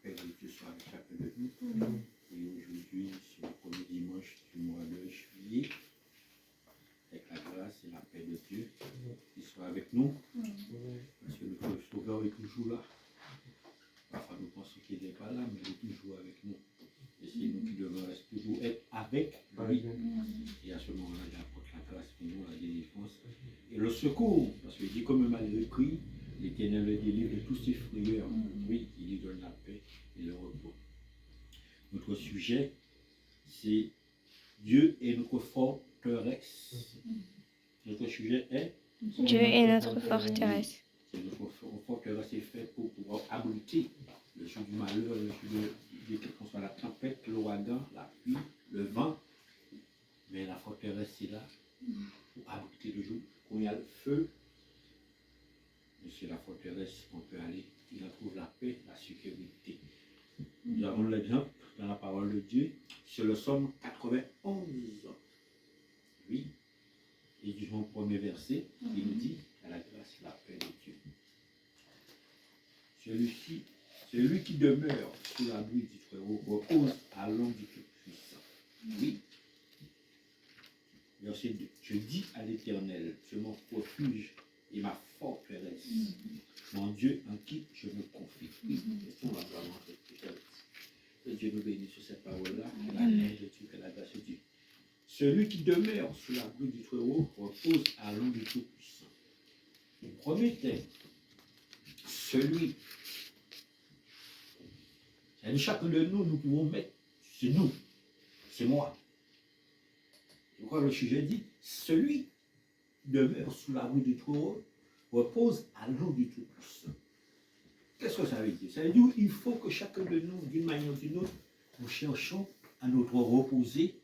paix de Dieu soit avec chacun de nous. Et aujourd'hui, c'est le premier dimanche du mois de juillet. Avec la grâce et la paix de Dieu qui soit avec nous. Parce que notre Sauveur est toujours là. Parfois nous pensons qu'il n'est pas là, mais il est toujours avec nous. Et c'est nous qui devons toujours être avec lui. Et à ce moment-là, il apporte la grâce pour nous, la délivrance et le secours. Parce qu'il dit comme un malheureux crie, l'Éternel le délivre de tous ses frayeurs. Oui, il lui donne la paix et le repos. Notre sujet, c'est Dieu est notre forteresse. Notre sujet est Dieu est notre forteresse. C'est notre forteresse est faite pour pouvoir abriter le jour du malheur, le jour de quelle que soit la tempête, l'ouragan, la pluie, le vent. Mais la forteresse est là pour abriter le jour. Quand il y a le feu, c'est la forteresse qu'on peut aller. Il en trouve la paix, la sécurité. Nous avons l'exemple dans la parole de Dieu sur le psaume 91. Oui. Et du premier verset, il nous dit à la grâce et la paix de Dieu. Celui qui demeure sous l'abri du Très-Haut repose à l'ombre du Tout-Puissant. Oui. Verset 2. Je dis à l'Éternel, c'est mon refuge et ma forteresse, mon Dieu en qui je me confie. Oui. Que Dieu nous bénisse sur cette parole-là, que la paix de Dieu, que la grâce de Dieu. Celui qui demeure sous l'abri du Très-Haut repose à l'ombre du Tout-Puissant. Le premier thème, celui. C'est chacun de nous, nous pouvons mettre, c'est nous, c'est moi. Je crois que le sujet dit, celui qui demeure sous l'abri du Très-Haut repose à l'ombre du Tout-Puissant. Qu'est-ce que ça veut dire? Ça veut dire qu'il faut que chacun de nous, d'une manière ou d'une autre, nous cherchons à nous reposer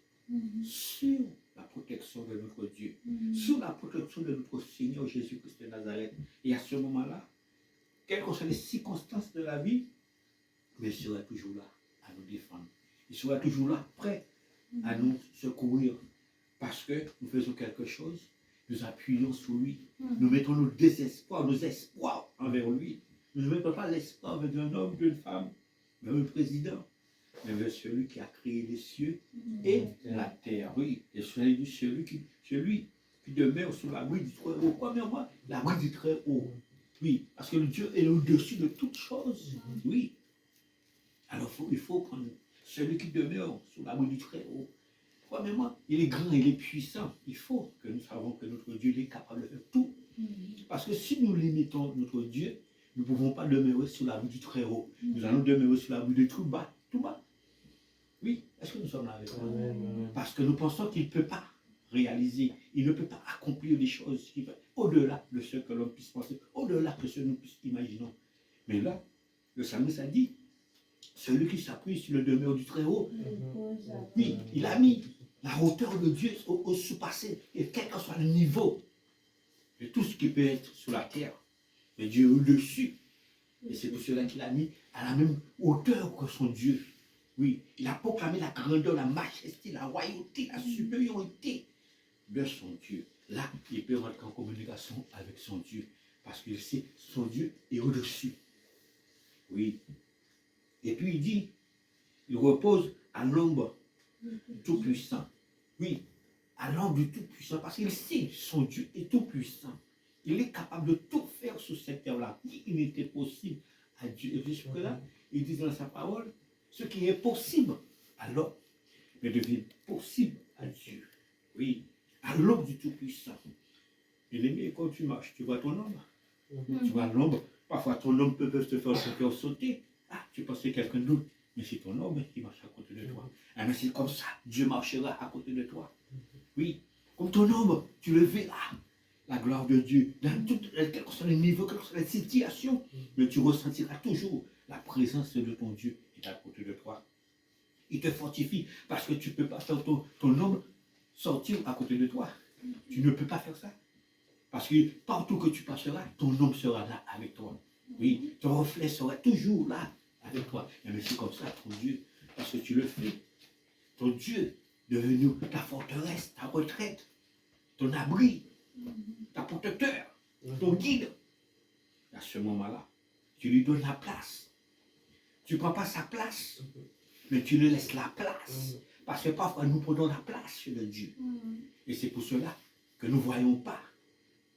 sur la protection de notre Dieu, sur la protection de notre Seigneur Jésus-Christ de Nazareth. Et à ce moment-là, quelles que soient les circonstances de la vie, mais il sera toujours là à nous défendre. Il sera toujours là, prêt à nous secourir. Parce que nous faisons quelque chose, nous appuyons sur lui. Nous mettons nos désespoirs, nos espoirs envers lui. Nous ne mettons pas l'espoir d'un homme, d'une femme, vers le président, mais vers celui qui a créé les cieux et la terre. Oui, et celui qui demeure sous l'abri du Très-Haut. Premièrement, l'abri du Très-Haut. Oui, parce que le Dieu est au-dessus de toutes choses. Oui. Alors il faut prendre celui qui demeure sous l'abri du Très-Haut. Premièrement, il est grand, il est puissant. Il faut que nous savions que notre Dieu est capable de faire tout. Parce que si nous limitons notre Dieu, nous ne pouvons pas demeurer sous l'abri du Très-Haut. Nous allons demeurer sous l'abri du tout bas. Tout bas. Oui, est-ce que nous sommes là avec moi? Parce que nous pensons qu'il ne peut pas réaliser, il ne peut pas accomplir des choses qui vont au-delà de ce que l'on puisse penser, au-delà de ce que nous puissions imaginer. Mais là, le psalmiste a dit, celui qui s'appuie sur le demeure du Très-Haut, oui, il a mis la hauteur de Dieu au sous-passé, et quel que soit le niveau de tout ce qui peut être sur la terre, mais Dieu est au-dessus. Et c'est pour cela qu'il a mis à la même hauteur que son Dieu. Oui, il a proclamé la grandeur, la majesté, la royauté, la supériorité de son Dieu. Là, il peut rentrer en communication avec son Dieu, parce qu'il sait son Dieu est au-dessus. Oui. Et puis il dit, il repose à l'ombre du Tout-Puissant. Oui, à l'ombre du Tout-Puissant, parce qu'il sait son Dieu est tout-puissant. Il est capable de tout faire sur cette terre-là. Il n'était possible à Dieu. Et jusque-là, il dit dans sa parole, ce qui est possible à l'homme, mais devient possible à Dieu. Oui, à l'ombre du Tout-Puissant. Et l'aimé, quand tu marches, tu vois ton ombre. Tu vois l'ombre. Parfois, ton ombre peut te faire ton cœur sauter. Ah, tu penses que quelqu'un d'autre, mais c'est ton ombre qui marche à côté de toi. Ah, mais c'est comme ça, Dieu marchera à côté de toi. Oui, comme ton ombre, tu le verras. La gloire de Dieu, dans quel que soit le niveau, quelle que soit la situation, mais tu ressentiras toujours la présence de ton Dieu est à côté de toi. Il te fortifie parce que tu ne peux pas faire ton ombre sortir à côté de toi. Tu ne peux pas faire ça. Parce que partout que tu passeras, ton ombre sera là avec toi. Oui, ton reflet sera toujours là avec toi. Mais c'est comme ça ton Dieu, parce que tu le fais. Ton Dieu devenu ta forteresse, ta retraite, ton abri, ta protecteur, ton guide. À ce moment-là, tu lui donnes la place. Tu ne prends pas sa place, mais tu lui laisses la place. Parce que parfois, nous prenons la place de Dieu. Et c'est pour cela que nous ne voyons pas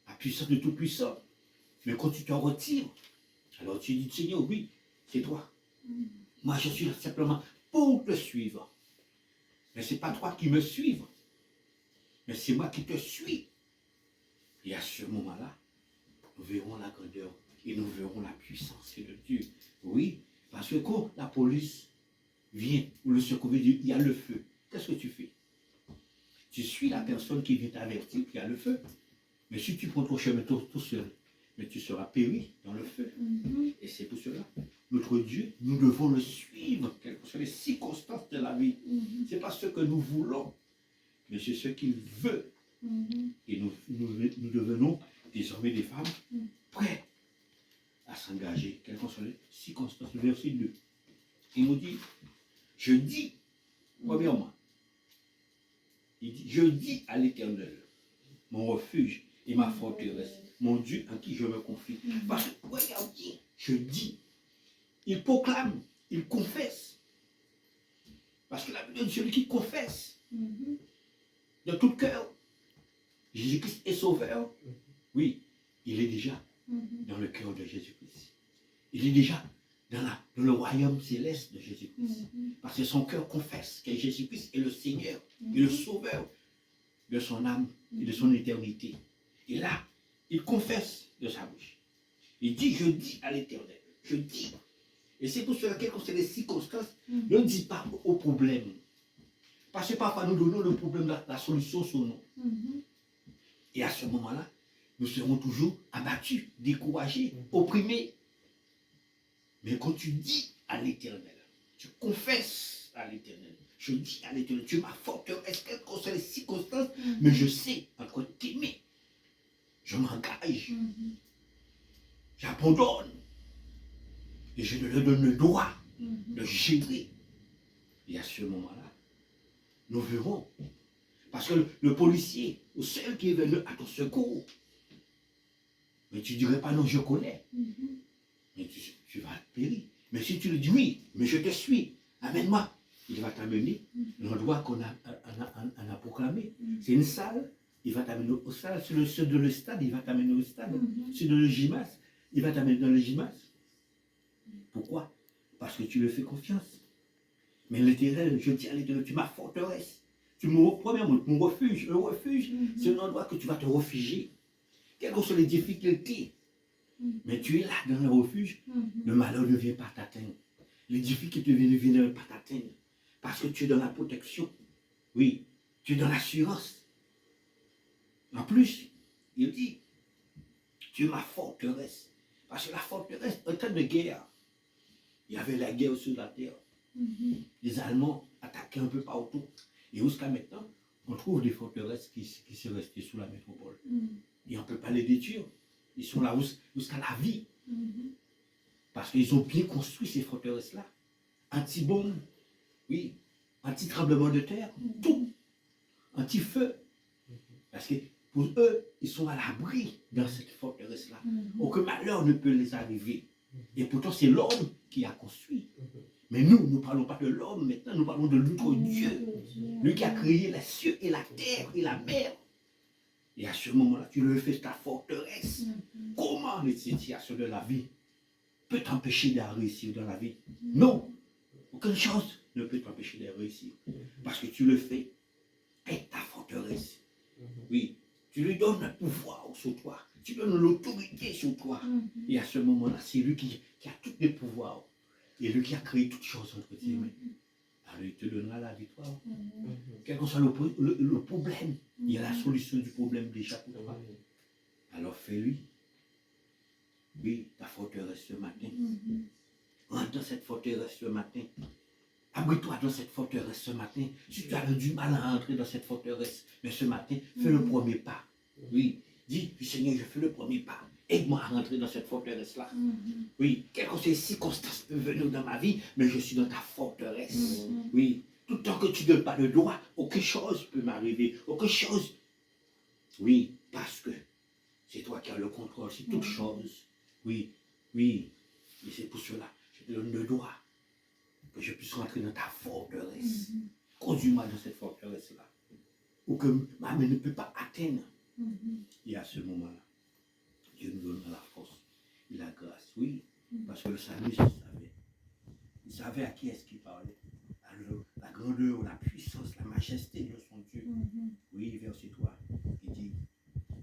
la puissance de Tout-Puissant. Mais quand tu t'en retires, alors tu dis, Seigneur, oui, c'est toi. Moi, je suis là simplement pour te suivre. Mais ce n'est pas toi qui me suives, mais c'est moi qui te suis. Et à ce moment-là, nous verrons la grandeur et nous verrons la puissance de Dieu. Oui, parce que quand la police vient, ou le secours veut dire, il y a le feu, qu'est-ce que tu fais? Tu suis la personne qui vient t'avertir qu'il y a le feu. Mais si tu prends ton chemin tout seul, mais tu seras péri dans le feu. Et c'est pour cela, notre Dieu, nous devons le suivre, quelles que soient les circonstances de la vie. Ce n'est pas ce que nous voulons, mais c'est ce qu'il veut. Et nous devenons désormais des femmes prêtes à s'engager, quelles que soient les circonstances. Le verset 2, il nous dit, je dis, premièrement, il dit, je dis à l'Éternel, mon refuge et ma forteresse, mon Dieu en qui je me confie. Parce que, regardez, je dis, il proclame, il confesse. Parce que la Bible dit celui qui confesse de tout cœur, Jésus-Christ est sauveur, oui, il est déjà dans le cœur de Jésus-Christ. Il est déjà dans le royaume céleste de Jésus-Christ. Parce que son cœur confesse que Jésus-Christ est le Seigneur et le sauveur de son âme et de son éternité. Et là, il confesse de sa bouche. Il dit, je dis à l'Éternel, je dis. Et c'est pour cela, quelles que soient les circonstances, ne dis pas au problème. Parce que parfois nous donnons le problème, la solution sur nous. Et à ce moment-là, nous serons toujours abattus, découragés, opprimés. Mais quand tu dis à l'Éternel, tu confesses à l'Éternel, je dis à l'Éternel, tu es ma forteresse, quelles que soient les circonstances, mais je sais encore t'aimer. Je m'engage, j'abandonne, et je leur donne le droit de gérer. Et à ce moment-là, nous verrons. Parce que le policier, ou celle qui est venu à ton secours, mais tu ne dirais pas non, je connais. Mais tu vas périr. Mais si tu lui dis oui, mais je te suis, amène-moi, il va t'amener l'endroit qu'on a proclamé. C'est une salle, il va t'amener au salle. Si c'est de le stade, il va t'amener au stade. Si c'est de le gymnase, il va t'amener dans le gymnase. Pourquoi? Parce que tu lui fais confiance. Mais l'Éternel, je dis à l'Éternel, tu es ma forteresse. Tu me premièrement, mon refuge. Le refuge, c'est un endroit que tu vas te réfugier. Quelles que soient les difficultés, mais tu es là dans le refuge, le malheur ne vient pas t'atteindre. Les difficultés ne viennent pas t'atteindre. Parce que tu es dans la protection. Oui, tu es dans l'assurance. En plus, il dit, tu es ma forteresse. Parce que la forteresse, en temps de guerre, il y avait la guerre sur la terre. Les Allemands attaquaient un peu partout. Et jusqu'à maintenant, on trouve des forteresses qui sont restées sous la métropole. Et on ne peut pas les détruire. Ils sont là jusqu'à la vie. Parce qu'ils ont bien construit ces forteresses-là. Anti-bombe, oui, anti-tremblement de terre, tout. Anti-feu. Parce que pour eux, ils sont à l'abri dans cette forteresse-là. Aucun malheur ne peut les arriver. Et pourtant, c'est l'homme qui a construit. Mais nous ne parlons pas de l'homme maintenant, nous parlons de notre Dieu. Lui qui a créé les cieux et la terre et la mer. Et à ce moment-là, tu le fais ta forteresse. Comment les situations de la vie peut t'empêcher de réussir dans la vie? Non. Aucune chose ne peut t'empêcher de réussir. Parce que tu le fais avec ta forteresse. Oui. Tu lui donnes le pouvoir sur toi. Tu donnes l'autorité sur toi. Et à ce moment-là, c'est lui qui a tous les pouvoirs. Et lui qui a créé toutes choses entre tes mains. Alors il te donnera la victoire. Quel que soit le problème, il y a la solution du problème déjà pour toi. Alors fais-lui. Oui, ta forteresse ce matin. Rentre dans cette forteresse ce matin. Abrite-toi dans cette forteresse ce matin. Si tu as du mal à entrer dans cette forteresse, mais ce matin, fais le premier pas. Oui, dis, Seigneur, je fais le premier pas. Aide-moi à rentrer dans cette forteresse-là. Oui, quelles que soient les circonstances peuvent venir dans ma vie, mais je suis dans ta forteresse. Oui, tout le temps que tu ne donnes pas le droit, aucune chose peut m'arriver. Aucune chose. Oui, parce que c'est toi qui as le contrôle sur toutes choses. Oui, oui. Et c'est pour cela, je te donne le droit que je puisse rentrer dans ta forteresse. Conduis-moi dans cette forteresse-là. Ou que ma main ne peut pas atteindre. Et à ce moment-là, Dieu nous donne la force et la grâce. Oui, parce que le psalmiste savait. Il savait à qui est-ce qu'il parlait. Alors, la grandeur, la puissance, la majesté de son Dieu. Oui, verset 3, il dit,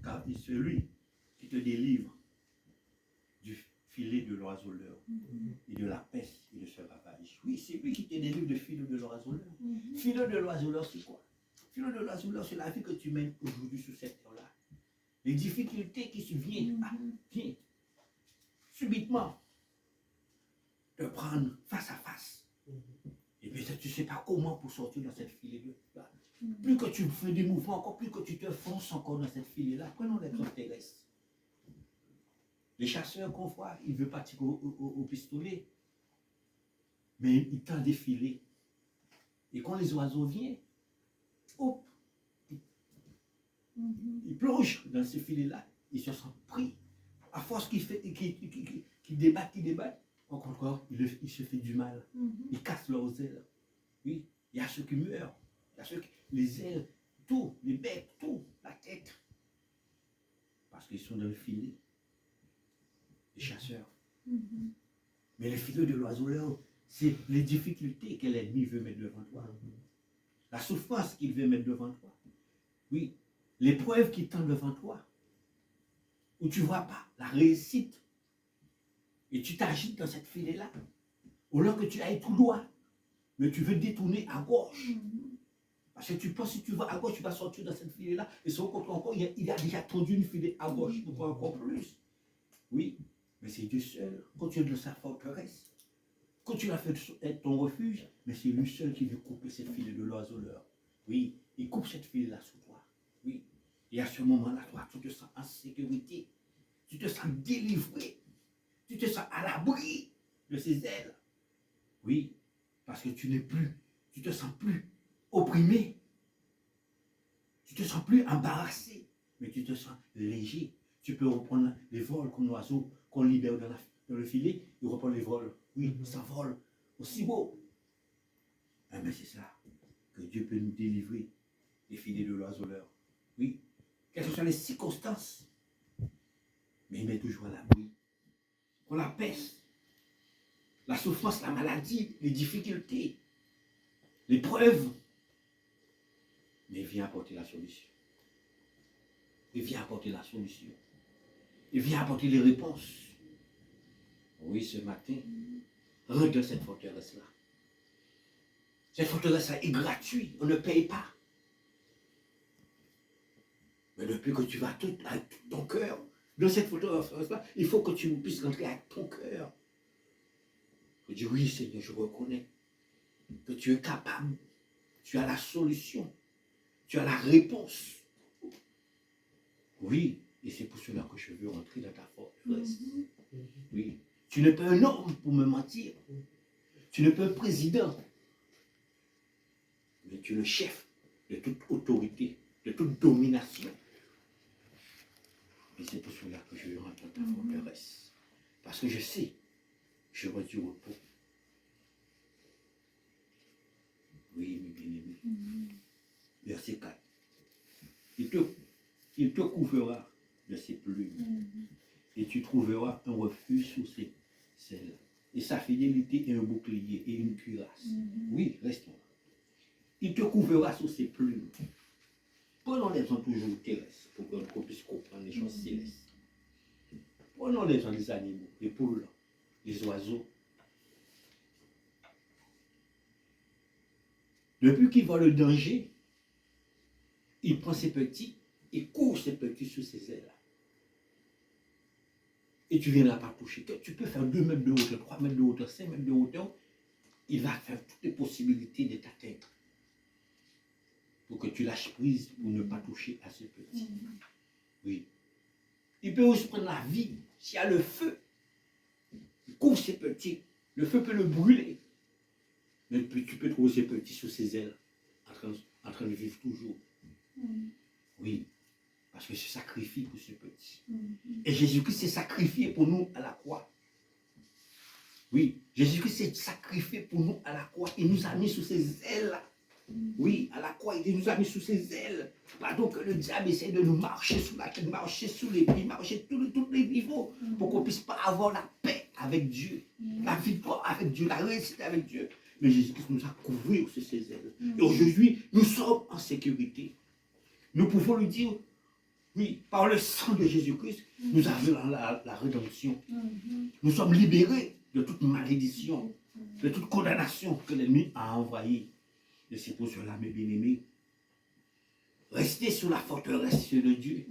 car il est celui qui te délivre du filet de l'oiseleur et de la peste et de ce ravage. Oui, c'est lui qui te délivre du filet de l'oiseleur. Filet de l'oiseleur, c'est quoi? Filet de l'oiseleur, c'est la vie que tu mènes aujourd'hui sur cette terre-là. Les difficultés qui se viennent, viennent subitement te prendre face à face. Et puis tu ne sais pas comment pour sortir dans cette filet-là. Plus que tu fais des mouvements, encore plus que tu te fonces encore dans cette filet-là. Prenons l'exemple terrestre. Les chasseurs qu'on voit, ils veulent pas tirer au pistolet. Mais ils tendent des filets. Et quand les oiseaux viennent, hop, ils plongent dans ces filets-là. Ils se sentent pris. À force qu'ils débattent, encore, ils se font du mal. Ils cassent leurs ailes. Oui, il y a ceux qui meurent. Il y a ceux qui, les ailes, tout, les becs, tout, la tête. Parce qu'ils sont dans le filet. Les chasseurs. Mais le filet de l'oiseleur, c'est les difficultés que l'ennemi veut mettre devant toi. La souffrance qu'il veut mettre devant toi. Oui, l'épreuve qui tend devant toi. Où tu ne vois pas la réussite. Et tu t'agites dans cette filet-là. Au lieu que tu ailles tout droit. Mais tu veux détourner à gauche. Parce que tu penses que si tu vas à gauche, tu vas sortir dans cette filet-là. Et son contre encore, il a déjà tendu une filet à gauche. Pour voir encore plus. Oui, mais c'est Dieu seul. Quand tu es dans sa forteresse. Quand tu l'as fait être ton refuge. Mais c'est lui seul qui veut couper cette filet de l'oiseleur. Oui, il coupe cette filet-là sous toi. Oui. Et à ce moment-là, toi, tu te sens en sécurité. Tu te sens délivré. Tu te sens à l'abri de ses ailes. Oui, parce que tu te sens plus opprimé. Tu te sens plus embarrassé, mais tu te sens léger. Tu peux reprendre les vols comme l'oiseau qu'on libère dans le filet, il reprend les vols. Oui, ça vole aussi beau. Ah, mais c'est ça, que Dieu peut nous délivrer des filets de l'oiseleur. Oui, quelles que soient les circonstances, mais il met toujours à l'abri. Qu'on la peste, la souffrance, la maladie, les difficultés, l'épreuve, mais il vient apporter la solution. Il vient apporter la solution. Il vient apporter les réponses. Oui, ce matin, rentre dans cette forteresse-là. Cette forteresse-là est gratuite, on ne paye pas. Mais depuis que tu vas tout avec tout ton cœur, dans cette forteresse-là, il faut que tu puisses rentrer avec ton cœur. Je dis, oui Seigneur, je reconnais que tu es capable, tu as la solution, tu as la réponse. Oui, et c'est pour cela que je veux rentrer dans ta forteresse. Oui, tu n'es pas un homme pour me mentir. Tu n'es pas un président. Mais tu es le chef de toute autorité, de toute domination. Et c'est pour cela que je veux rentrer dans ta forteresse. Parce que je sais, j'aurai du repos. Oui, mes bien-aimés. Verset 4. Il te couvrira de ses plumes. Et tu trouveras un refuge sous ses ailes. Et sa fidélité est un bouclier et une cuirasse. Oui, restons là. Il te couvrira sous ses plumes. Prenons les gens toujours terrestres pour qu'on puisse comprendre les choses célestes. Prenons les gens des animaux, les poules, les oiseaux. Depuis qu'il voit le danger, il prend ses petits et couvre ses petits sous ses ailes. Et tu ne viendras pas toucher. Tu peux faire 2 mètres de hauteur, 3 mètres de hauteur, 5 mètres de hauteur. Il va faire toutes les possibilités de t'atteindre. Pour que tu lâches prise pour ne pas toucher à ce petit. Oui. Il peut aussi prendre la vie. S'il y a le feu, il couvre ses petits. Le feu peut le brûler. Mais tu peux trouver ses petits sous ses ailes, en train de vivre toujours. Oui. Parce que se sacrifie pour ce petit. Et Jésus-Christ s'est sacrifié pour nous à la croix. Oui, Jésus-Christ s'est sacrifié pour nous à la croix. Il nous a mis sous ses ailes. Oui, à la croix, il nous a mis sous ses ailes. Pardon que le diable essaie de nous marcher sous la tête, marcher sous les pieds, marcher tous les niveaux pour qu'on ne puisse pas avoir la paix avec Dieu, la victoire avec Dieu, la réussite avec Dieu. Mais Jésus-Christ nous a couverts sous ses ailes. Et aujourd'hui, nous sommes en sécurité. Nous pouvons lui dire, oui, par le sang de Jésus-Christ, nous avons la rédemption. Nous sommes libérés de toute malédiction, de toute condamnation que l'ennemi a envoyée. Et c'est pour cela, mes bien-aimés, rester sur la forteresse de Dieu,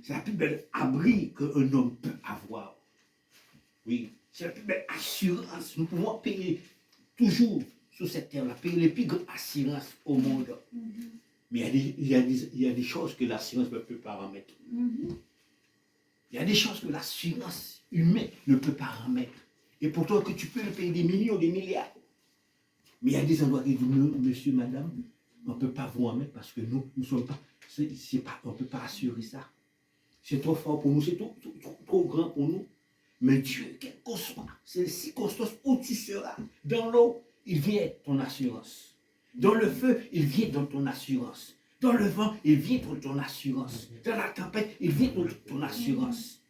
c'est la plus belle abri qu'un homme peut avoir. Oui, c'est la plus belle assurance. Nous pouvons payer toujours sur cette terre-là, payer les plus grandes assurances au monde. Mais il y a des choses que l'assurance ne peut pas remettre. Il y a des choses que l'assurance humaine ne peut pas remettre. Et pourtant que tu peux le payer des millions, des milliards. Mais il y a des endroits qui disent, monsieur, madame, on ne peut pas vous remettre parce que nous ne sommes pas, on ne peut pas assurer ça. C'est trop fort pour nous, c'est trop grand pour nous. Mais Dieu, quel qu'on soit, c'est les circonstances où tu seras. Dans l'eau, il vient ton assurance. Dans le feu, il vient dans ton assurance. Dans le vent, il vient dans ton assurance. Dans la tempête, il vient dans ton assurance.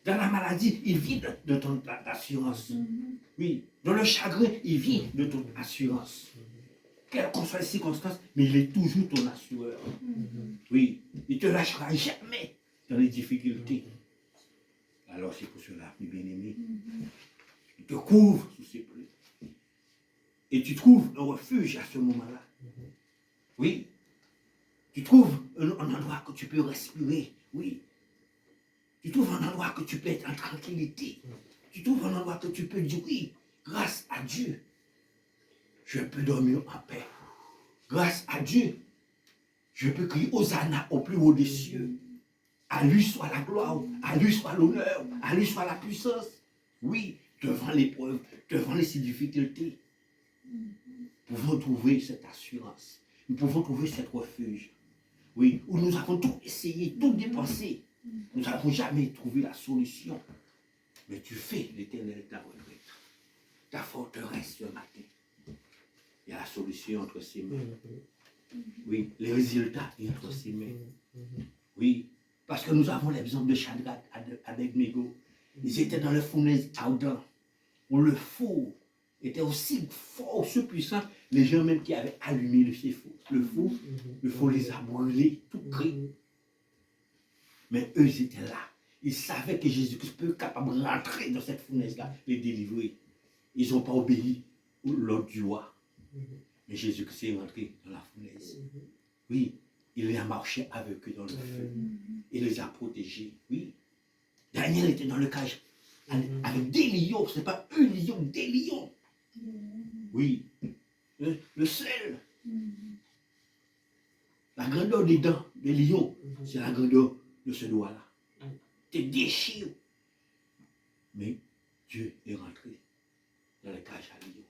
Dans la maladie, il vient de ton assurance. Oui. Dans le chagrin, il vient de ton assurance. Quelles qu'en soient les circonstances, mais il est toujours ton assureur. Oui. Il ne te lâchera jamais dans les difficultés. Alors c'est pour cela, mes bien-aimés, il te couvre sous ses plaies. Et tu trouves un refuge à ce moment-là. Oui. Tu trouves un endroit que tu peux respirer. Oui. Tu trouves un endroit que tu peux être en tranquillité. Tu trouves un endroit que tu peux dire oui, grâce à Dieu, je peux dormir en paix. Grâce à Dieu, je peux crier Hosanna au plus haut des cieux. À lui soit la gloire, à lui soit l'honneur, à lui soit la puissance. Oui, devant l'épreuve, devant les difficultés, nous pouvons trouver cette assurance. Nous pouvons trouver cet refuge. Oui, où nous avons tout essayé, tout dépensé. Nous n'avons jamais trouvé la solution. Mais tu fais l'Éternel ta retraite, ta forteresse ce matin. Il y a la solution entre ses mains. Oui, les résultats sont entre ses mains. Oui, parce que nous avons l'exemple de Shadrach, Abednego. Ils étaient dans le fournaise ardent, où le four était aussi fort, aussi puissant, les gens même qui avaient allumé le four les a brûlés, tout gris. Mais eux, ils étaient là. Ils savaient que Jésus-Christ peut être capable de rentrer dans cette fournaise-là, les délivrer. Ils n'ont pas obéi à l'ordre du roi. Mais Jésus-Christ est rentré dans la fournaise. Oui, il a marché avec eux dans le feu. Il les a protégés. Oui. Daniel était dans le cage avec des lions. Ce n'est pas un lion, des lions. Oui. Le sel. La grandeur des dents des lions, c'est la grandeur de ce doigt-là. T'es déchiré. Mais Dieu est rentré dans le cage à lion.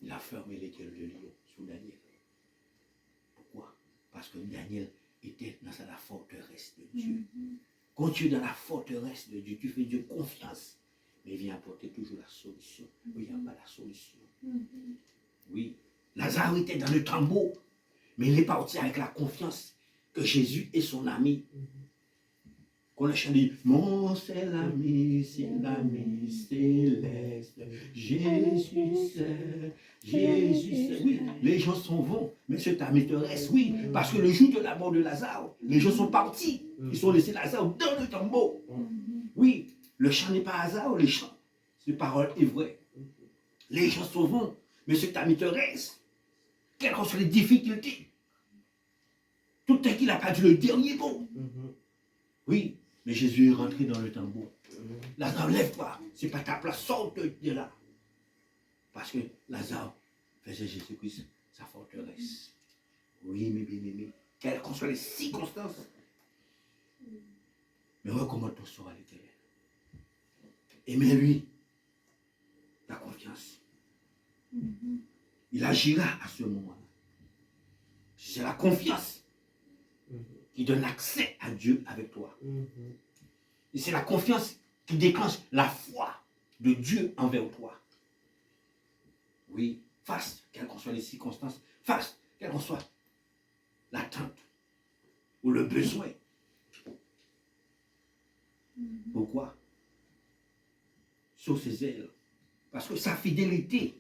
Il a fermé les gueules de lion sous Daniel. Pourquoi? Parce que Daniel était dans la forteresse de Dieu. Quand tu es dans la forteresse de Dieu, tu fais Dieu confiance. Mais il vient apporter toujours la solution. Il n'y a pas la solution. Oui. Lazare était dans le tombeau. Mais il est parti avec la confiance que Jésus est son ami. Qu'on a chanté, mon c'est l'ami céleste, Jésus c'est, Jésus c'est. Oui, les gens s'en vont, mais cet ami te reste, oui, parce que le jour de la mort de Lazare, les gens sont partis, ils sont laissés Lazare dans le tombeau. Oui, le chant n'est pas hasard, le chant, cette parole est vraie. Les gens s'en vont, mais cet ami te reste. Quelles que soient les difficultés, tout est qu'il n'a pas dit le dernier mot. Oui, mais Jésus est rentré dans le tombeau. Lazare, lève-toi, c'est pas ta place, sors de là. Parce que Lazare faisait Jésus-Christ sa forteresse. Oui, mes bien-aimés, quelles que soient les circonstances, mais recommande ton sort à l'Éternel. Aimez-lui, la confiance. Il agira à ce moment-là. C'est la confiance qui donne accès à Dieu avec toi. Et c'est la confiance qui déclenche la foi de Dieu envers toi. Oui, face, quelles qu'en soient les circonstances, face, quelle qu'en soit l'attente ou le besoin. Pourquoi? Sur ses ailes. Parce que sa fidélité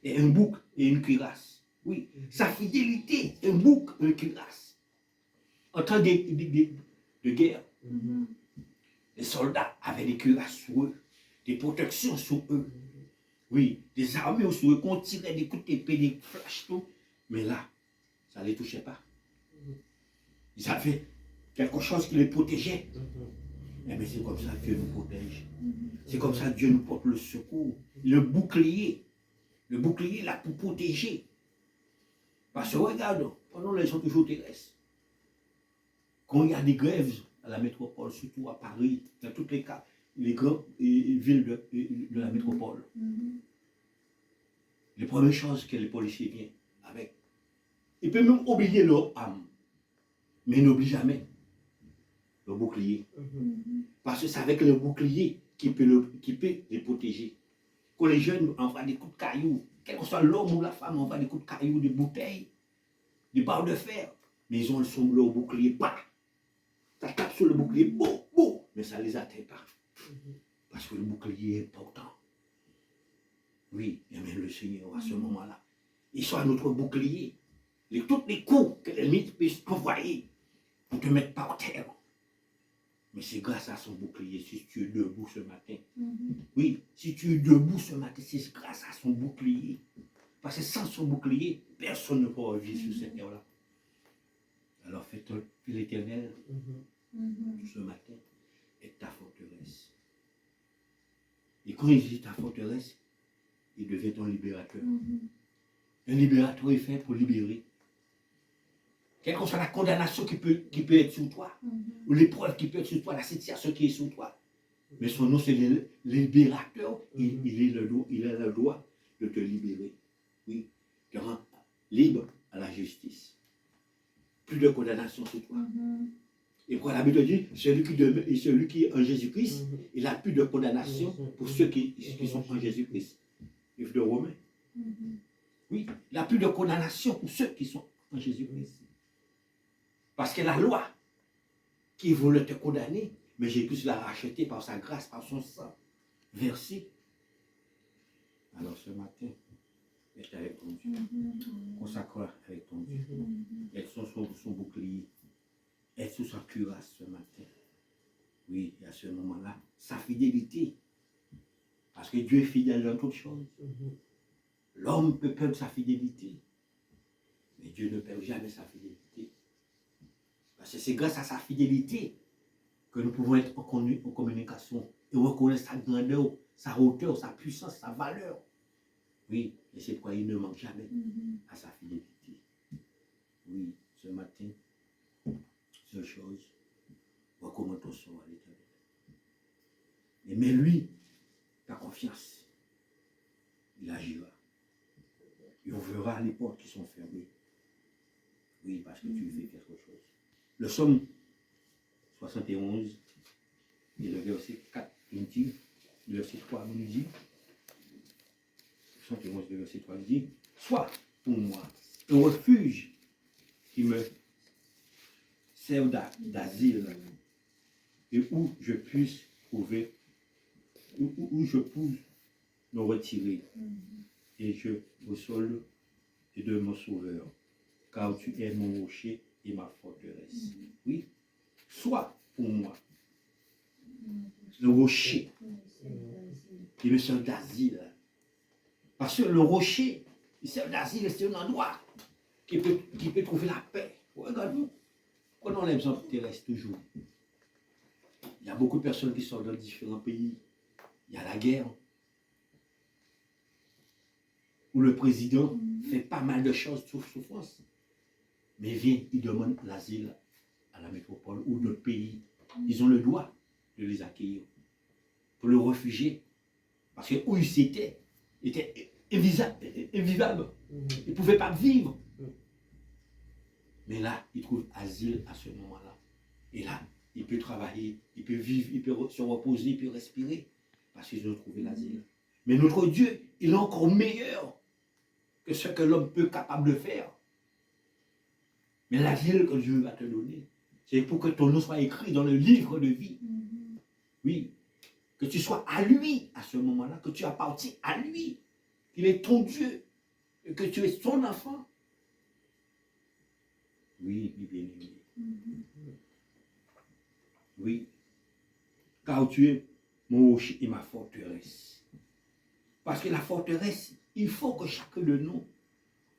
est un bouc et une cuirasse. Oui, sa fidélité est un bouc et une cuirasse. En temps de guerre, les soldats avaient des cuirasses sur eux, des protections sur eux. Oui, des armures sur eux, qu'on tirait des coups d'épée, des flashs, tout. Mais là, ça ne les touchait pas. Ils avaient quelque chose qui les protégeait. Eh bien, c'est comme ça que Dieu nous protège. C'est comme ça que Dieu nous porte le secours. Le bouclier là pour protéger. Parce que regarde, pendant les gens toujours terrestres, quand il y a des grèves à la métropole, surtout à Paris, dans toutes les grandes villes de la métropole, les premières choses que les policiers viennent avec, ils peuvent même oublier leur âme, mais ils n'oublient jamais le bouclier. Parce que c'est avec le bouclier qui peut les protéger. Quand les jeunes envoient des coups de cailloux, quel que soit l'homme ou la femme envoie des coups de cailloux, des bouteilles, des barres de fer, mais ils ont leur bouclier, pas. Ça tape sur le bouclier, boum, boum, mais ça ne les atteint pas. Parce que le bouclier est important. Oui, et même le Seigneur à ce moment-là, il soit notre bouclier. Tous les coups que l'ennemi puisse envoyer pour te mettre par terre. Mais c'est grâce à son bouclier, si tu es debout ce matin. Oui, si tu es debout ce matin, c'est grâce à son bouclier. Parce que sans son bouclier, personne ne pourra vivre sur cette terre-là. Alors fais l'Éternel ce matin est ta forteresse. Et quand il dit ta forteresse, il devient ton libérateur. Un libérateur est fait pour libérer. Quelle que soit la condamnation qui peut être sur toi, ou l'épreuve qui peut être sur toi, la situation qui est sur toi. Mais son nom, c'est le libérateur. Il a le droit de te libérer. Oui, te rend libre à la justice. Plus de condamnation sur toi. Et quand la Bible dit, celui qui est en Jésus-Christ, il n'a plus de condamnation pour ceux qui sont en Jésus-Christ. Livre de Romains. Oui, il n'a plus de condamnation pour ceux qui sont en Jésus-Christ. Parce que la loi qui voulait te condamner, mais Jésus l'a racheté par sa grâce, par son sang versé. Alors ce matin, être avec ton Dieu. Consacre avec ton Dieu. Être sur son bouclier. Être sous sa cuirasse ce matin. Oui, et à ce moment-là, sa fidélité. Parce que Dieu est fidèle dans toutes choses. L'homme peut perdre sa fidélité. Mais Dieu ne perd jamais sa fidélité. Parce que c'est grâce à sa fidélité que nous pouvons être en communication et reconnaître sa grandeur, sa hauteur, sa puissance, sa valeur. Oui, et c'est pourquoi il ne manque jamais à sa fidélité. Oui, ce matin, seule chose, recommande ton sort à l'Éternel. Et mets-lui ta confiance. Il agira. Il ouvrira les portes qui sont fermées. Oui, parce que tu fais quelque chose. Le psaume 71 et le verset 4 nous dit, le verset 3 nous dit, 71 le verset 3 nous dit, sois pour moi un refuge qui me serve d'asile et où je puisse trouver, où je puisse me retirer et je me solde et de mon sauveur, car tu es mon rocher et ma forteresse. Oui, sois pour moi le rocher qui me sert d'asile. Parce que le rocher, il sert d'asile, c'est un endroit qui peut trouver la paix. Regarde-nous, prenons l'exemple terrestre toujours. Il y a beaucoup de personnes qui sont dans différents pays. Il y a la guerre, où le président fait pas mal de choses sous souffrance. Mais vient, il demande l'asile à la métropole ou notre pays. Ils ont le droit de les accueillir, pour le réfugier. Parce que où ils étaient, était invivable. Ils ne pouvaient pas vivre. Mais là, il trouve asile à ce moment-là. Et là, il peut travailler, il peut vivre, il peut se reposer, il peut respirer. Parce qu'ils ont trouvé l'asile. Mais notre Dieu, il est encore meilleur. que ce que l'homme peut capable de faire. Mais l'asile que Dieu va te donner, c'est pour que ton nom soit écrit dans le livre de vie. Oui. Que tu sois à lui à ce moment-là, que tu appartiens à lui. Qu'il est ton Dieu. Et que tu es son enfant. Oui, bien-aimé. Oui. Car tu es mon rocher et ma forteresse. Parce que la forteresse, il faut que chacun de nous,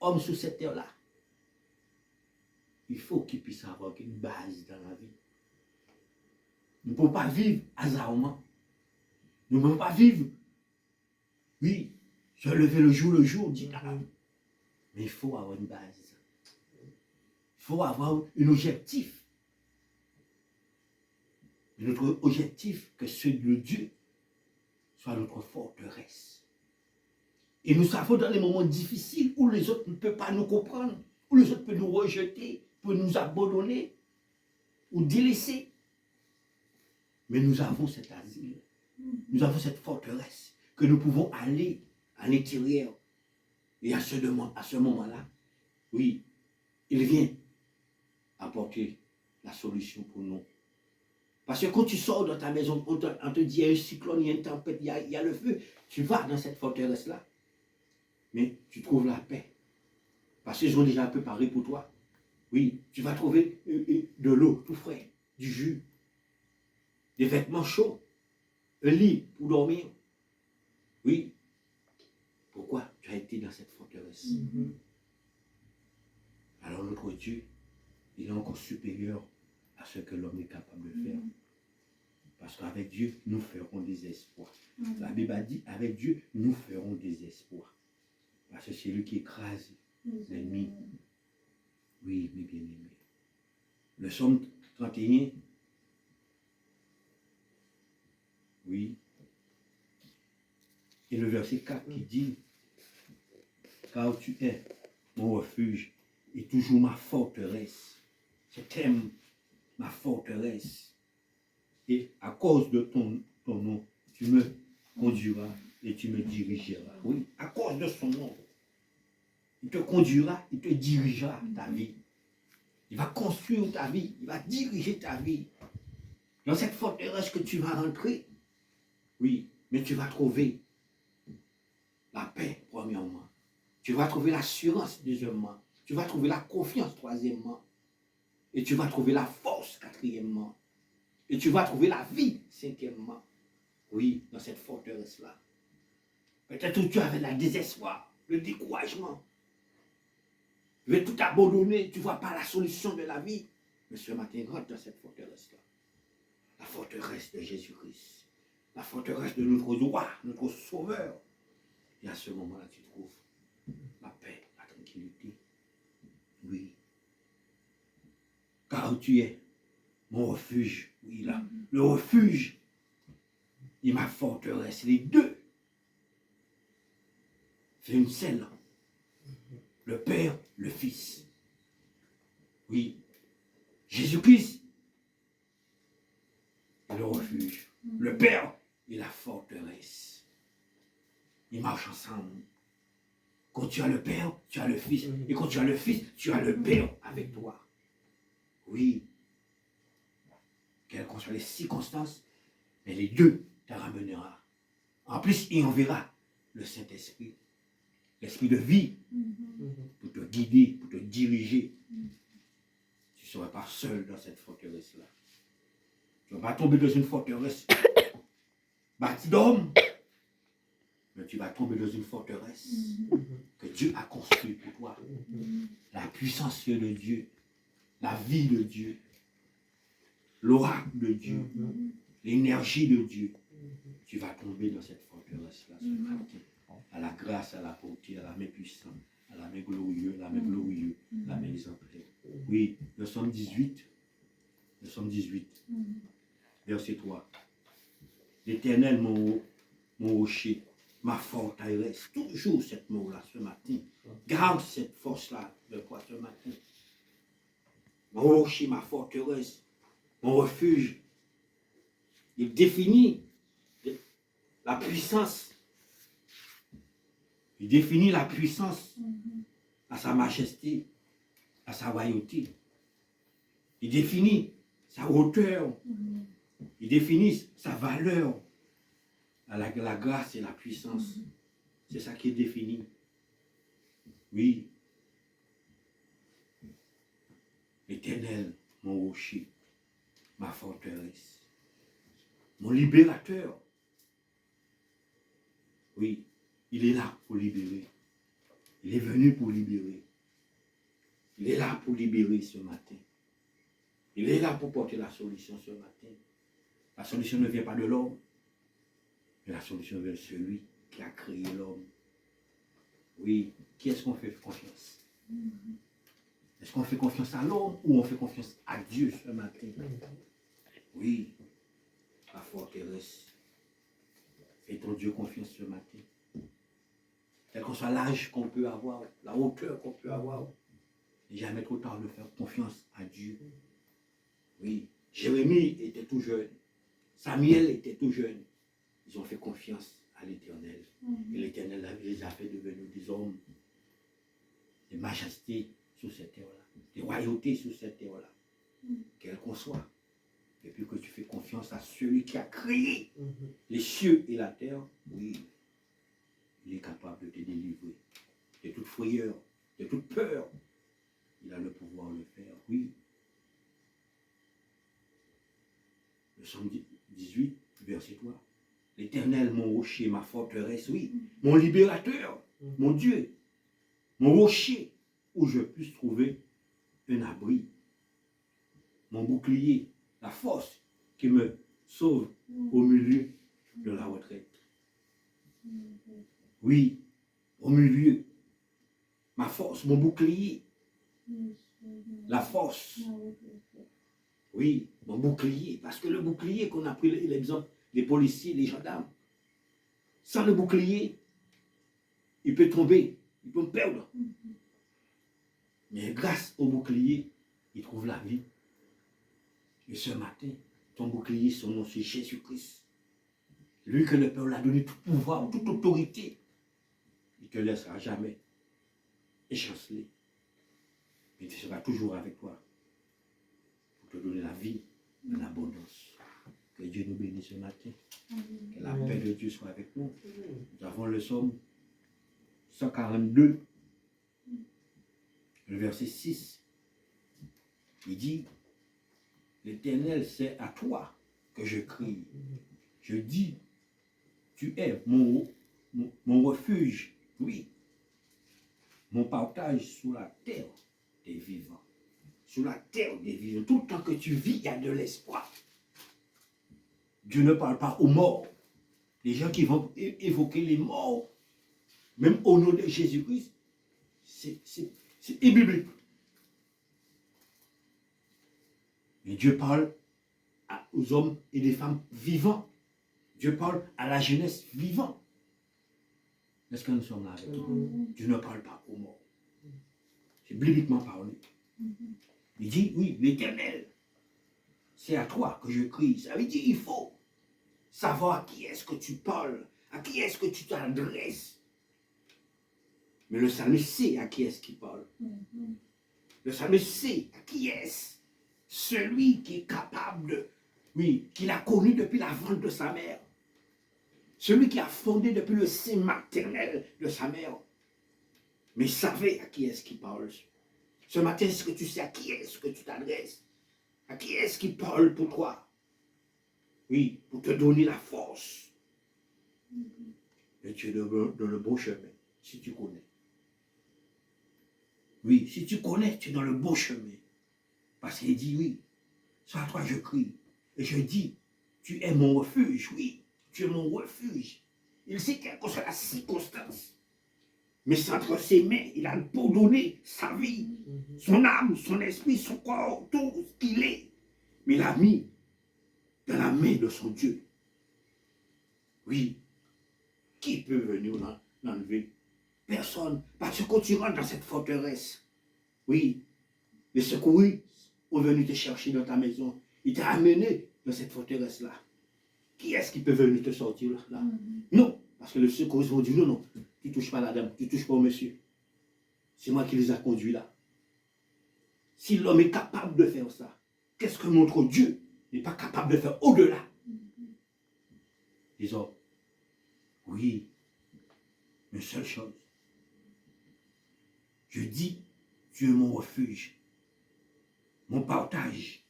hommes sur cette terre-là, il faut qu'il puisse avoir une base dans la vie. Nous ne pouvons pas vivre hasardement. Nous ne pouvons pas vivre. Oui, se lever le jour, dit l'âme. Mais il faut avoir une base. Il faut avoir un objectif. Et notre objectif, que celui de Dieu soit notre forteresse. Et nous savons dans les moments difficiles où les autres ne peuvent pas nous comprendre, où les autres peuvent nous rejeter, peuvent nous abandonner ou délaisser. Mais nous avons cet asile, nous avons cette forteresse que nous pouvons aller à l'intérieur. Et à ce moment-là, oui, il vient apporter la solution pour nous. Parce que quand tu sors de ta maison, on te dit il y a un cyclone, il y a une tempête, il y a le feu, tu vas dans cette forteresse-là. Mais tu trouves la paix. Parce qu'ils ont déjà préparé pour toi. Oui, tu vas trouver de l'eau tout frais, du jus, des vêtements chauds, un lit pour dormir. Oui. Pourquoi tu as été dans cette forteresse? Alors notre Dieu, il est encore supérieur à ce que l'homme est capable de faire. Parce qu'avec Dieu, nous ferons des exploits. La Bible a dit, avec Dieu, nous ferons des exploits. Parce que c'est lui qui écrase l'ennemi. Oui, mes bien-aimés. Le psaume 31. Oui. Et le verset 4 qui dit, car tu es mon refuge et toujours ma forteresse. Je t'aime, ma forteresse. Et à cause de ton nom, tu me conduiras et tu me dirigeras. Oui, à cause de son nom. Il te conduira, il te dirigera ta vie. Il va construire ta vie, il va diriger ta vie. Dans cette forteresse que tu vas rentrer, oui, mais tu vas trouver la paix, premièrement. Tu vas trouver l'assurance, deuxièmement. Tu vas trouver la confiance, troisièmement. Et tu vas trouver la force, quatrièmement. Et tu vas trouver la vie, cinquièmement. Oui, dans cette forteresse-là. Peut-être que tu avais le désespoir, le découragement. Tu veux tout abandonner, tu ne vois pas la solution de la vie. Mais ce matin, rentre dans cette forteresse-là. La forteresse de Jésus-Christ. La forteresse de notre roi, notre sauveur. Et à ce moment-là, tu trouves la paix, la tranquillité. Oui. Car tu es mon refuge. Oui, là. Le refuge et ma forteresse. Les deux. C'est une seule. Le Père, le Fils. Oui. Jésus-Christ est le refuge. Le Père est la forteresse. Ils marchent ensemble. Quand tu as le Père, tu as le Fils. Et quand tu as le Fils, tu as le Père avec toi. Oui. Quelles que soient les circonstances, mais les deux te ramènera. En plus, il enverra le Saint-Esprit. L'esprit de vie pour te guider, pour te diriger. Tu ne seras pas seul dans cette forteresse-là. Tu ne vas pas tomber dans une forteresse bâtie d'hommes, mais tu vas tomber dans une forteresse que Dieu a construite pour toi. La puissance de Dieu, la vie de Dieu, l'oracle de Dieu, l'énergie de Dieu. Tu vas tomber dans cette forteresse-là ce matin. À la grâce, à la beauté, à la main puissante, à la main glorieuse, la main glorieuse, la main exemplaire. Oui, le psaume 18, verset 3. L'Éternel, mon rocher, ma forteresse. Toujours cette mot-là ce matin. Garde cette force-là de toi ce matin. Mon rocher, ma forteresse, mon refuge. Il définit la puissance. Il définit la puissance à sa majesté, à sa royauté. Il définit sa hauteur, il définit sa valeur, à la grâce et la puissance. C'est ça qui est défini. Oui. L'Éternel, mon rocher, ma forteresse, mon libérateur. Oui, il est là pour libérer. Il est venu pour libérer. Il est là pour libérer ce matin. Il est là pour porter la solution ce matin. La solution ne vient pas de l'homme, mais la solution vient de celui qui a créé l'homme. Oui, qui est-ce qu'on fait confiance? Est-ce qu'on fait confiance à l'homme ou on fait confiance à Dieu ce matin? Oui, la forteresse. Fais ton Dieu confiance ce matin. Quel que soit l'âge qu'on peut avoir, la hauteur qu'on peut avoir, il n'est jamais trop tard de faire confiance à Dieu. Oui, Jérémie était tout jeune. Samuel était tout jeune. Ils ont fait confiance à l'Éternel. Et l'Éternel les a fait devenir des hommes, des majestés sur cette terre-là, des royautés sur cette terre-là, quelle qu'on soit. Et puis que tu fais confiance à celui qui a créé les cieux et la terre, oui, il est capable de te délivrer de toute frayeur, de toute peur. Il a le pouvoir de le faire, oui. Le psaume 18, verset 3. L'Éternel, mon rocher, ma forteresse, oui, mon libérateur, mon Dieu, mon rocher, où je puisse trouver un abri, mon bouclier, la force qui me sauve au milieu de la retraite. Oui, au milieu, ma force, mon bouclier, la force. Oui, mon bouclier, parce que le bouclier qu'on a pris l'exemple des policiers, des gendarmes, sans le bouclier, il peut tomber, il peut perdre. Mais grâce au bouclier, il trouve la vie. Et ce matin, ton bouclier, son nom, c'est Jésus-Christ. Lui que le Père l'a donné tout pouvoir, toute autorité. Il ne te laissera jamais échanceler. Il sera toujours avec toi pour te donner la vie en abondance. Que Dieu nous bénisse ce matin. Que la paix de Dieu soit avec nous. Nous avons le psaume 142, le verset 6. Il dit, l'Éternel, c'est à toi que je crie. Je dis, tu es mon refuge, oui, mon partage sur la terre des vivants. Sur la terre des vivants. Tout le temps que tu vis, il y a de l'espoir. Dieu ne parle pas aux morts. Les gens qui vont évoquer les morts, même au nom de Jésus-Christ, c'est biblique. Mais Dieu parle aux hommes et des femmes vivants. Dieu parle à la jeunesse vivante. Est-ce que nous sommes là avec toi? Dieu ne parle pas aux morts. C'est bibliquement parlé. Il dit, oui, l'Éternel, c'est à toi que je crie. Ça veut dire, il faut savoir à qui est-ce que tu parles, à qui est-ce que tu t'adresses. Mais le psalmiste sait à qui est-ce qu'il parle. Le psalmiste sait à qui est-ce. Celui qui est capable de, oui, qu'il a connu depuis la ventre de sa mère. Celui qui a fondé depuis le sein maternel de sa mère. Mais il savait à qui est-ce qu'il parle. Ce matin, est-ce que tu sais à qui est-ce que tu t'adresses? À qui est-ce qui parle pour toi? Oui, pour te donner la force. Et tu es dans le bon chemin, si tu connais. Oui, si tu connais, tu es dans le bon chemin. Parce qu'il dit, oui, c'est à toi que je crie. Et je dis, tu es mon refuge, oui, tu es mon refuge. Il sait quelle que soit la circonstance. Mais entre ses mains, il a pour donner sa vie, son âme, son esprit, son corps, tout ce qu'il est. Mais il a mis dans la main de son Dieu. Oui, qui peut venir l'enlever? Personne. Parce que quand tu rentres dans cette forteresse, oui, les secourus ont venu te chercher dans ta maison. Ils t'ont amené dans cette forteresse-là. Qui est-ce qui peut venir te sortir là? Non, parce que les secourus vont dire non, non, tu ne touches pas la dame, tu ne touches pas au monsieur. C'est moi qui les ai conduits là. Si l'homme est capable de faire ça, qu'est-ce que notre Dieu n'est pas capable de faire au-delà? Disons, oui, une seule chose. Je dis, Dieu est mon refuge, mon partage.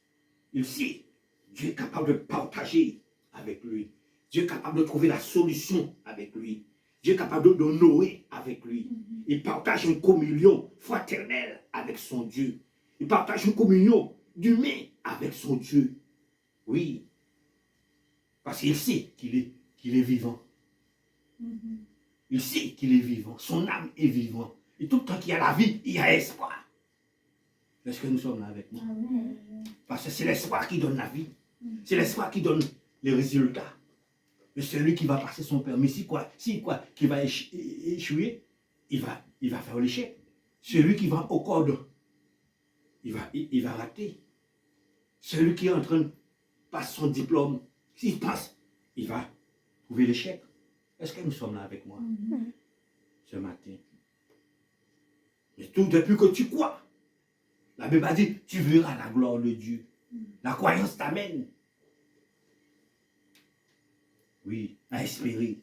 Il sait, Dieu est capable de partager avec lui. Dieu est capable de trouver la solution avec lui. Dieu est capable d'honorer avec lui. Il partage une communion fraternelle avec son Dieu. Il partage une communion d'humain avec son Dieu. Oui. Parce qu'il sait qu'il est vivant. Il sait qu'il est vivant. Son âme est vivante. Et tout le temps qu'il y a la vie, il y a espoir. Est-ce que nous sommes là avec moi? Parce que c'est l'espoir qui donne la vie. C'est l'espoir qui donne les résultats. Mais celui qui va passer son permis, si qui va échouer, il va faire l'échec. Celui qui va au code, il va rater. Celui qui est en train de passer son diplôme, s'il passe, il va trouver l'échec. Est-ce que nous sommes là avec moi ce matin? Mais tout depuis que tu crois, la Bible a dit, tu verras la gloire de Dieu. La croyance t'amène. Oui, à espérer.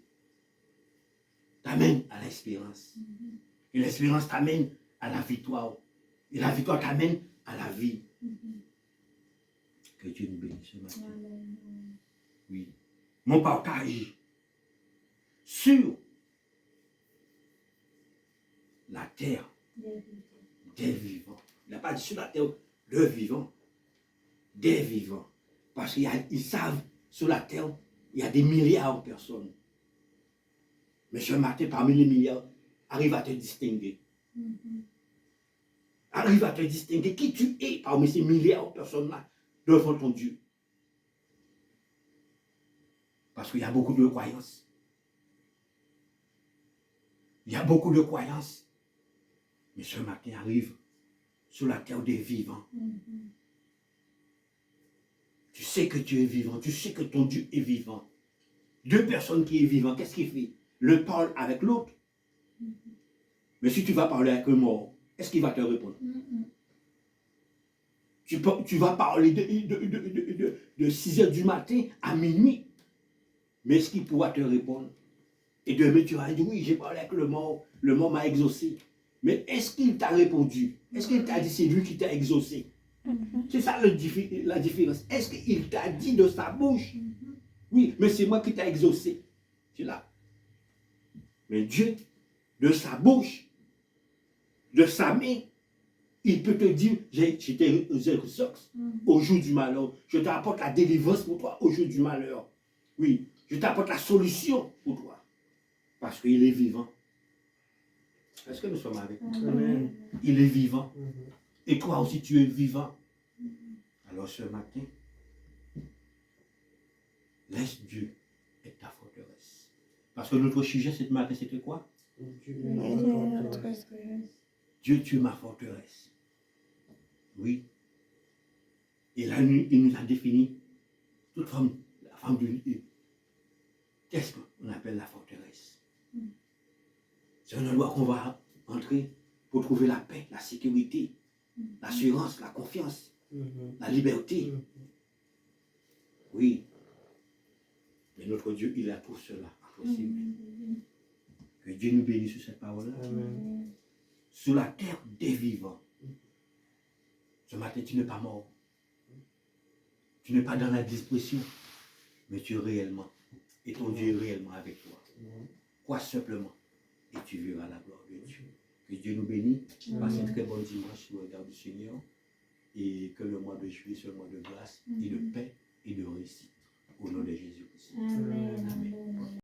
T'amène à l'espérance. Et l'espérance t'amène à la victoire. Et la victoire t'amène à la vie. Que Dieu nous bénisse ce matin. Oui. Mon partage sur la terre des vivants. Il n'a pas dit sur la terre le vivant, des vivants. Parce qu'ils savent, sur la terre, il y a des milliards de personnes. Mais ce matin, parmi les milliards, arrive à te distinguer. Arrive à te distinguer qui tu es parmi ces milliards de personnes-là devant ton Dieu. Parce qu'il y a beaucoup de croyances. Il y a beaucoup de croyances. Mais ce matin arrive sur la terre des vivants. Tu sais que tu es vivant. Tu sais que ton Dieu est vivant. Deux personnes qui sont vivantes, qu'est-ce qu'il fait? Le parle avec l'autre. Mais si tu vas parler avec un mort, est-ce qu'il va te répondre? Tu vas parler de 6 heures du matin à minuit. Mais est-ce qu'il pourra te répondre? Et demain, tu vas dire, oui, j'ai parlé avec le mort m'a exaucé. Mais est-ce qu'il t'a répondu? Est-ce qu'il t'a dit, c'est lui qui t'a exaucé? C'est ça la différence. Est-ce qu'il t'a dit de sa bouche? Oui, mais c'est moi qui t'ai exaucé. C'est là. Mais Dieu, de sa bouche, de sa main, il peut te dire, je t'exauce au jour du malheur. Je t'apporte la délivrance pour toi au jour du malheur. Oui, je t'apporte la solution pour toi. Parce qu'il est vivant. Est-ce que nous sommes avec nous? Amen. Il est vivant. Et toi aussi, tu es vivant. Alors ce matin, laisse Dieu être ta forteresse. Parce que notre sujet ce matin, c'était quoi? Dieu, tu es ma forteresse. Oui. Et là, il nous a défini toute forme, la forme de l'unité. Qu'est-ce qu'on appelle la forteresse? C'est un endroit qu'on va entrer pour trouver la paix, la sécurité, l'assurance, la confiance, la liberté. Oui. Mais notre Dieu, il a pour cela. Que Dieu nous bénisse sur cette parole-là. Sur la terre des vivants. Ce matin, tu n'es pas mort. Tu n'es pas dans la dispression. Mais tu es réellement. Et ton Dieu est réellement avec toi. Crois simplement. Et tu verras la gloire de Dieu. Que Dieu nous bénisse. Passe un très bon dimanche sur le regard du Seigneur. Et que le mois de juillet soit un mois de grâce et de paix et de réussite. Au nom de Jésus-Christ. Amen. Amen.